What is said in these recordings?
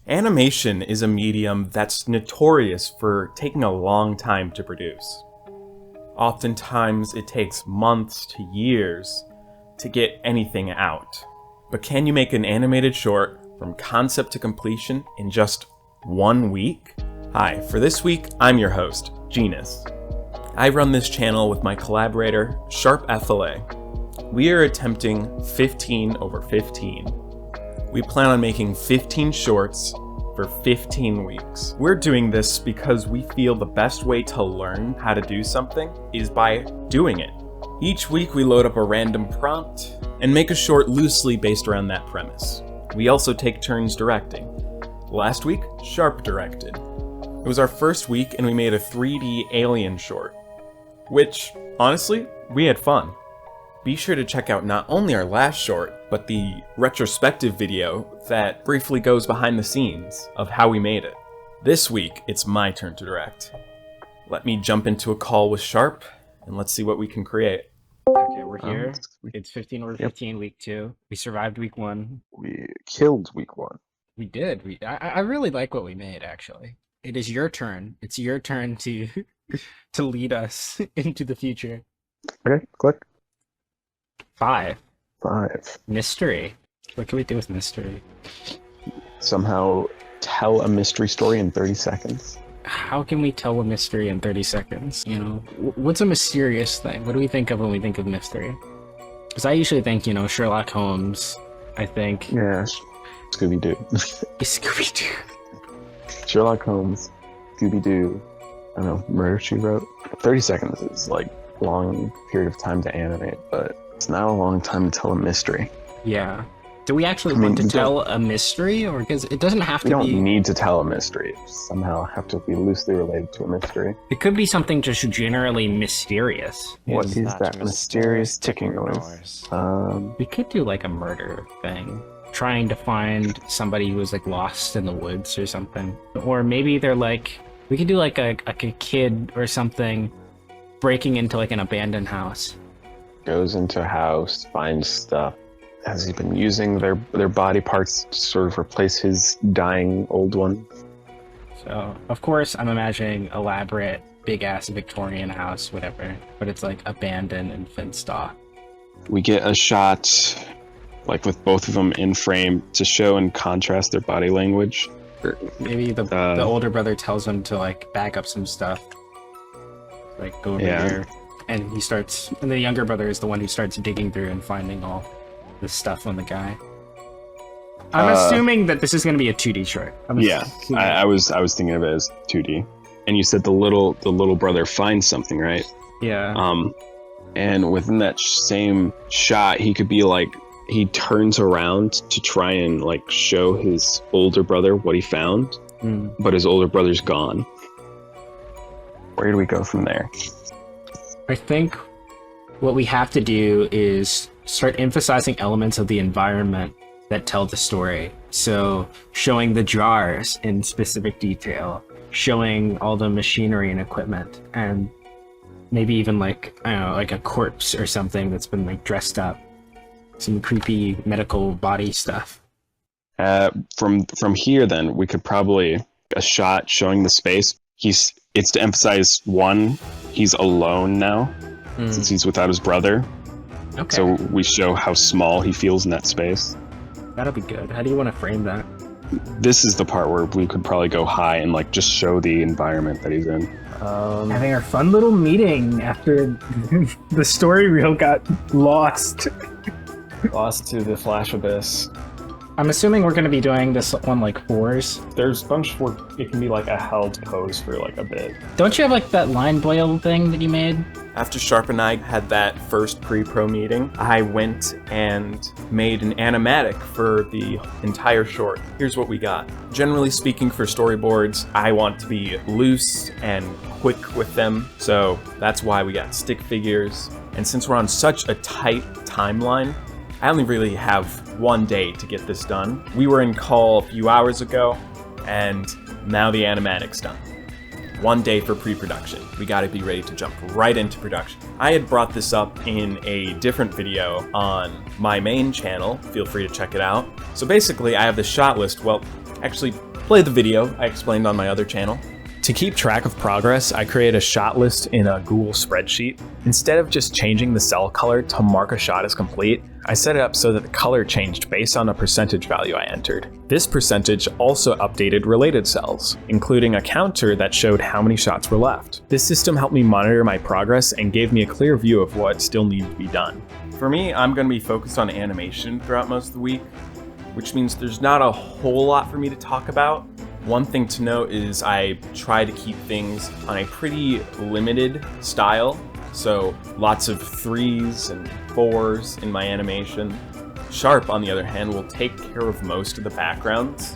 Animation is a medium that's notorious for taking a long time to produce. Oftentimes it takes months to years to get anything out. But can you make an animated short from concept to completion in just 1 week? Hi, for this week, I'm your host, Genus. I run this channel with my collaborator, Sharp FLA. We are attempting 15 over 15. We plan on making 15 shorts for 15 weeks. We're doing this because we feel the best way to learn how to do something is by doing it. Each week we load up a random prompt and make a short loosely based around that premise. We also take turns directing. Last week, Sharp directed. It was our first week and we made a 3D alien short, which, honestly, we had fun. Be sure to check out not only our last short, but the retrospective video that briefly goes behind the scenes of how we made it. This week, it's my turn to direct. Let me jump into a call with Sharp, and let's see what we can create. Okay, we're here. It's 15 over 15, week 2. We survived week 1. We killed week 1. We did. I really like what we made, actually. It is your turn. It's your turn to to lead us into the future. Okay, click. 5. 5. Mystery. What can we do with mystery? Somehow tell a mystery story in 30 seconds. How can we tell a mystery in 30 seconds? You know, what's a mysterious thing? What do we think of when we think of mystery? Because I usually think, Sherlock Holmes. I think. Yeah, Scooby-Doo. Scooby-Doo. Sherlock Holmes, Scooby-Doo, I don't know, Murder, She Wrote. 30 seconds is like a long period of time to animate, but it's not a long time to tell a mystery. Yeah. Do we actually want to tell a mystery? Or because it doesn't have to be... We don't need to tell a mystery. It somehow have to be loosely related to a mystery. It could be something just generally mysterious. What is that mysterious ticking noise? We could do like a murder thing. Trying to find somebody who was like lost in the woods or something. Or maybe they're like... We could do like a kid or something breaking into like an abandoned house. Goes into a house, finds stuff. Has he been using their body parts to sort of replace his dying old one? So, of course, I'm imagining elaborate, big-ass Victorian house, whatever. But it's like abandoned and fenced off. We get a shot, like with both of them in frame, to show and contrast their body language. Maybe the older brother tells him to like back up some stuff. Like go over here. And the younger brother is the one who starts digging through and finding all the stuff on the guy. I'm assuming that this is going to be a 2D short. I was thinking of it as 2D. And you said the little brother finds something, right? Yeah. And within that same shot, he could be like, he turns around to try and like show his older brother what he found, but his older brother's gone. Where do we go from there? I think what we have to do is start emphasizing elements of the environment that tell the story. So showing the jars in specific detail, showing all the machinery and equipment, and maybe even like, I don't know, like a corpse or something that's been like dressed up. Some creepy medical body stuff. From here then, we could probably a shot showing the space. It's to emphasize one, he's alone now, since he's without his brother. Okay. So we show how small he feels in that space. That'll be good. How do you want to frame that? This is the part where we could probably go high and like just show the environment that he's in. Having our fun little meeting after the story reel got lost. Lost to the Flash Abyss. I'm assuming we're going to be doing this on like 4s. There's a bunch where it can be like a held pose for like a bit. Don't you have like that line boil thing that you made? After Sharp and I had that first pre-pro meeting, I went and made an animatic for the entire short. Here's what we got. Generally speaking, for storyboards, I want to be loose and quick with them, so that's why we got stick figures. And since we're on such a tight timeline, I only really have 1 day to get this done. We were in call a few hours ago, and now the animatic's done. 1 day for pre-production. We gotta be ready to jump right into production. I had brought this up in a different video on my main channel. Feel free to check it out. So basically, I have the shot list. Well, actually, play the video I explained on my other channel. To keep track of progress, I create a shot list in a Google spreadsheet. Instead of just changing the cell color to mark a shot as complete, I set it up so that the color changed based on a percentage value I entered. This percentage also updated related cells, including a counter that showed how many shots were left. This system helped me monitor my progress and gave me a clear view of what still needed to be done. For me, I'm going to be focused on animation throughout most of the week, which means there's not a whole lot for me to talk about. One thing to note is I try to keep things on a pretty limited style, so lots of 3s and 4s in my animation. Sharp, on the other hand, will take care of most of the backgrounds.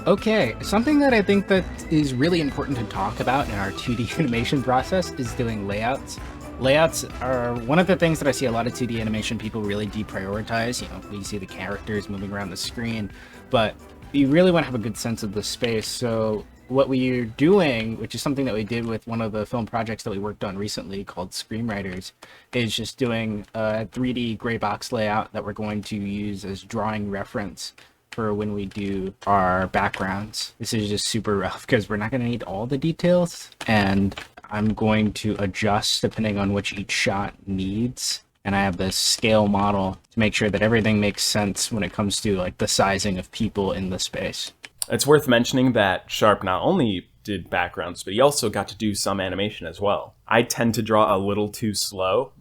Okay, something that I think that is really important to talk about in our 2D animation process is doing layouts. Layouts are one of the things that I see a lot of 2D animation people really deprioritize. You know, we see the characters moving around the screen, but you really want to have a good sense of the space. So what we're doing, which is something that we did with one of the film projects that we worked on recently called Screenwriters, is just doing a 3D gray box layout that we're going to use as drawing reference for when we do our backgrounds. This is just super rough because we're not going to need all the details, and I'm going to adjust depending on what each shot needs. And I have this scale model to make sure that everything makes sense when it comes to like the sizing of people in the space. It's worth mentioning that Sharp not only did backgrounds, but he also got to do some animation as well. I tend to draw a little too slow,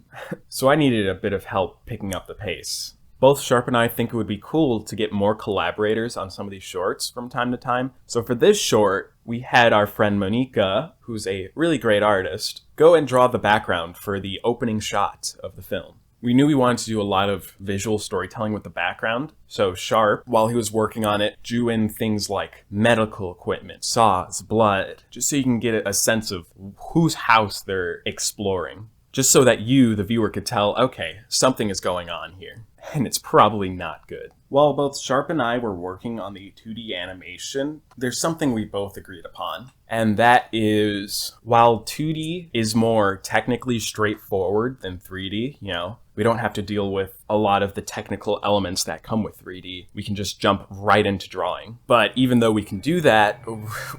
so I needed a bit of help picking up the pace. Both Sharp and I think it would be cool to get more collaborators on some of these shorts from time to time. So for this short, we had our friend Monika, who's a really great artist, go and draw the background for the opening shot of the film. We knew we wanted to do a lot of visual storytelling with the background, so Sharp, while he was working on it, drew in things like medical equipment, saws, blood, just so you can get a sense of whose house they're exploring. Just so that you, the viewer, could tell, okay, something is going on here, and it's probably not good. While both Sharp and I were working on the 2D animation, there's something we both agreed upon, and that is, while 2D is more technically straightforward than 3D, you know, we don't have to deal with a lot of the technical elements that come with 3D. We can just jump right into drawing. But even though we can do that,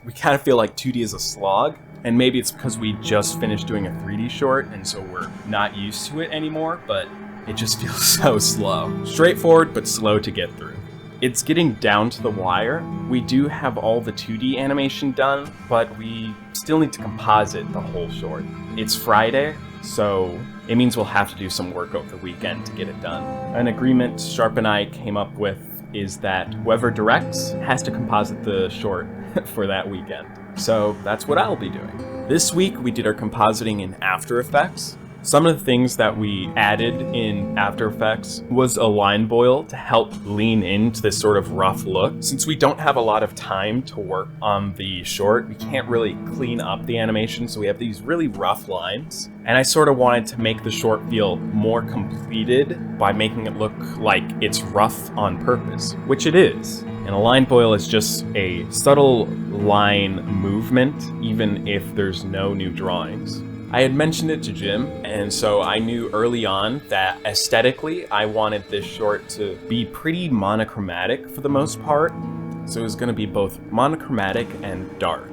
we kind of feel like 2D is a slog. And maybe it's because we just finished doing a 3D short, and so we're not used to it anymore, but it just feels so slow. Straightforward, but slow to get through. It's getting down to the wire. We do have all the 2D animation done, but we still need to composite the whole short. It's Friday, so it means we'll have to do some work over the weekend to get it done. An agreement Sharp and I came up with is that whoever directs has to composite the short for that weekend. So that's what I'll be doing. This week we did our compositing in After Effects. Some of the things that we added in After Effects was a line boil to help lean into this sort of rough look. Since we don't have a lot of time to work on the short, we can't really clean up the animation, so we have these really rough lines. And I sort of wanted to make the short feel more completed by making it look like it's rough on purpose, which it is. And a line boil is just a subtle line movement, even if there's no new drawings. I had mentioned it to Jim, and so I knew early on that aesthetically I wanted this short to be pretty monochromatic for the most part. So it was going to be both monochromatic and dark.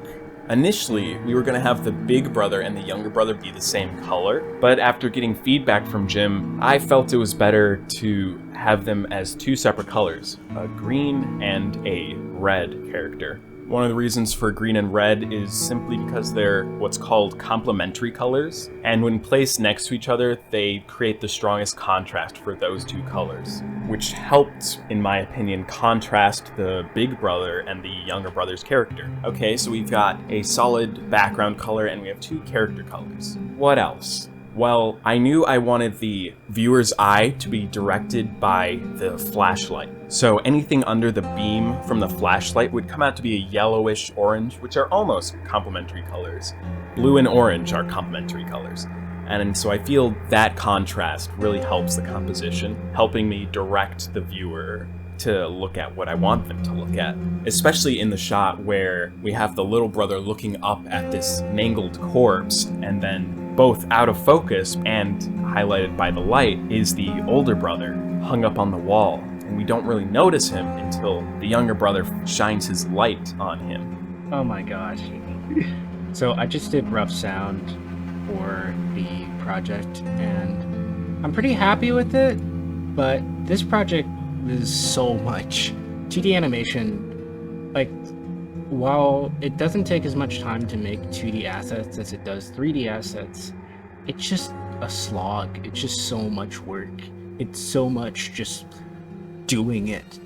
Initially, we were going to have the big brother and the younger brother be the same color, but after getting feedback from Jim, I felt it was better to have them as two separate colors, a green and a red character. One of the reasons for green and red is simply because they're what's called complementary colors, and when placed next to each other, they create the strongest contrast for those two colors, which helped, in my opinion, contrast the big brother and the younger brother's character. Okay, so we've got a solid background color and we have two character colors. What else? Well, I knew I wanted the viewer's eye to be directed by the flashlight. So anything under the beam from the flashlight would come out to be a yellowish orange, which are almost complementary colors. Blue and orange are complementary colors. And so I feel that contrast really helps the composition, helping me direct the viewer to look at what I want them to look at. Especially in the shot where we have the little brother looking up at this mangled corpse, and then both out of focus and highlighted by the light is the older brother hung up on the wall. and we don't really notice him until the younger brother shines his light on him. Oh my gosh. So I just did rough sound for the project, and I'm pretty happy with it, but this project is so much. 2D animation, like, while it doesn't take as much time to make 2D assets as it does 3D assets, it's just a slog. It's just so much work. It's so much just doing it.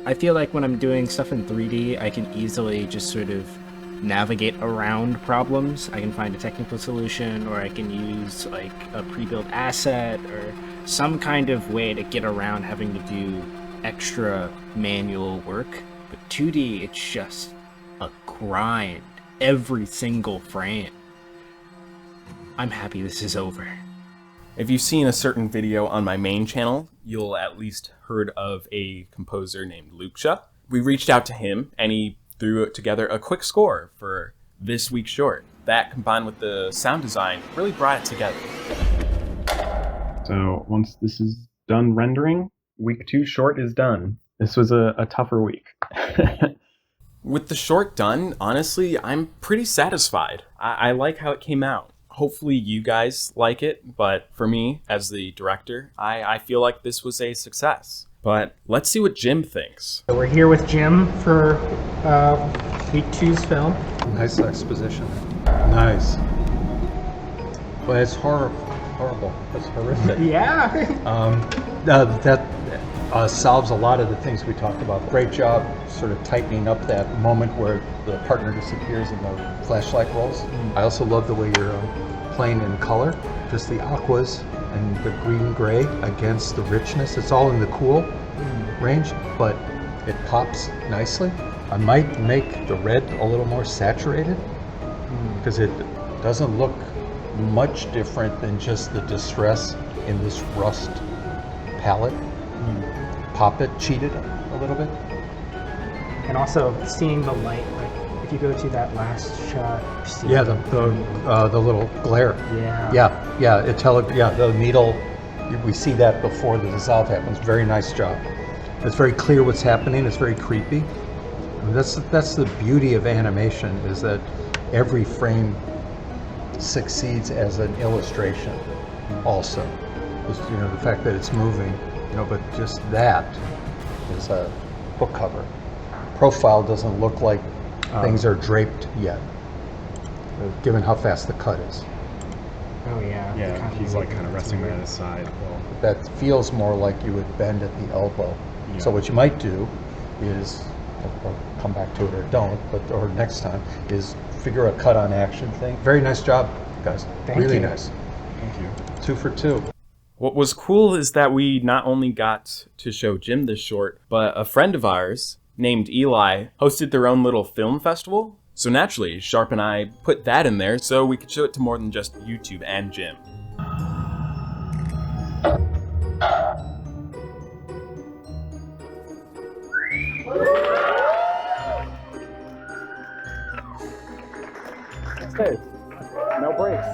I feel like when I'm doing stuff in 3D, I can easily just sort of navigate around problems. I can find a technical solution, or I can use like a pre-built asset or some kind of way to get around having to do extra manual work. But 2D, it's just a grind every single frame. I'm happy this is over. If you've seen a certain video on my main channel, you'll at least heard of a composer named Lukša. We reached out to him, and he threw together a quick score for this week's short. That, combined with the sound design, really brought it together. So once this is done rendering, week 2 short is done. This was a tougher week. With the short done, honestly, I'm pretty satisfied. I like how it came out. Hopefully you guys like it, but for me, as the director, I feel like this was a success. But let's see what Jim thinks. We're here with Jim for week 2's film. Nice exposition. Nice. Well, it's horrible. It's horrific. Yeah. That solves a lot of the things we talked about. Great job sort of tightening up that moment where the partner disappears and the flashlight rolls. I also love the way you're playing in color. Just the aquas and the green-gray against the richness. It's all in the cool range, but it pops nicely. I might make the red a little more saturated because it doesn't look much different than just the distress in this rust palette. Pop it, cheat it a little bit. And also seeing the light, like if you go to that last shot, you see the little glare. Yeah. The needle. We see that before the dissolve happens. Very nice job. It's very clear what's happening. It's very creepy. And that's the beauty of animation, is that every frame succeeds as an illustration. Also, just, the fact that it's moving. But just that is a book cover. Profile doesn't look like things are draped yet, given how fast the cut is. Oh yeah. Yeah, he's like kind of resting by his side. Well, That feels more like you would bend at the elbow. Yeah. So what you might do is, or come back to it or don't, or next time, is figure a cut on action thing. Very nice job, guys. Thank really you. Nice. thank you. 2 for 2. What was cool is that we not only got to show Jim this short, but a friend of ours named Eli hosted their own little film festival. So naturally, Sharp and I put that in there so we could show it to more than just YouTube and Jim. No breaks.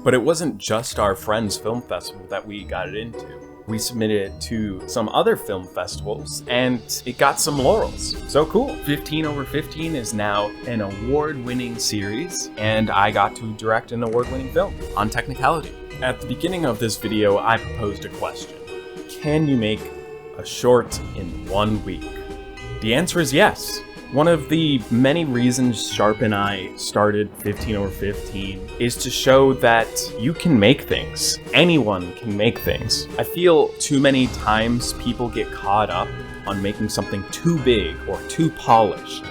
But it wasn't just our friend's film festival that we got it into. We submitted it to some other film festivals, and it got some laurels. So cool. 15 over 15 is now an award-winning series, and I got to direct an award-winning film on technicality. At the beginning of this video, I proposed a question. Can you make a short in 1 week? The answer is yes. One of the many reasons Sharp and I started 15 over 15 is to show that you can make things. Anyone can make things. I feel too many times people get caught up on making something too big or too polished.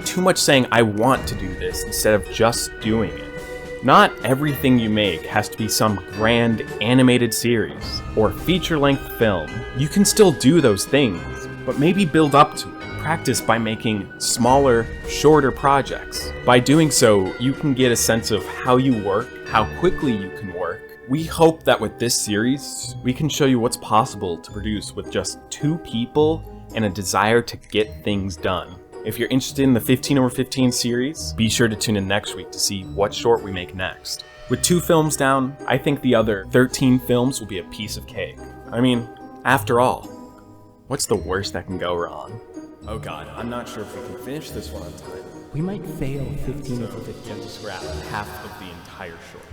Too much saying, I want to do this, instead of just doing it. Not everything you make has to be some grand animated series or feature-length film. You can still do those things, but maybe build up to it. Practice by making smaller, shorter projects. By doing so, you can get a sense of how you work, how quickly you can work. We hope that with this series, we can show you what's possible to produce with just 2 people and a desire to get things done. If you're interested in the 15 over 15 series, be sure to tune in next week to see what short we make next. With 2 films down, I think the other 13 films will be a piece of cake. I mean, after all, What's the worst that can go wrong? Oh god, I'm not sure if we can finish this one on time. We might fail 15 So of the 50. you have to scrap half of the entire short.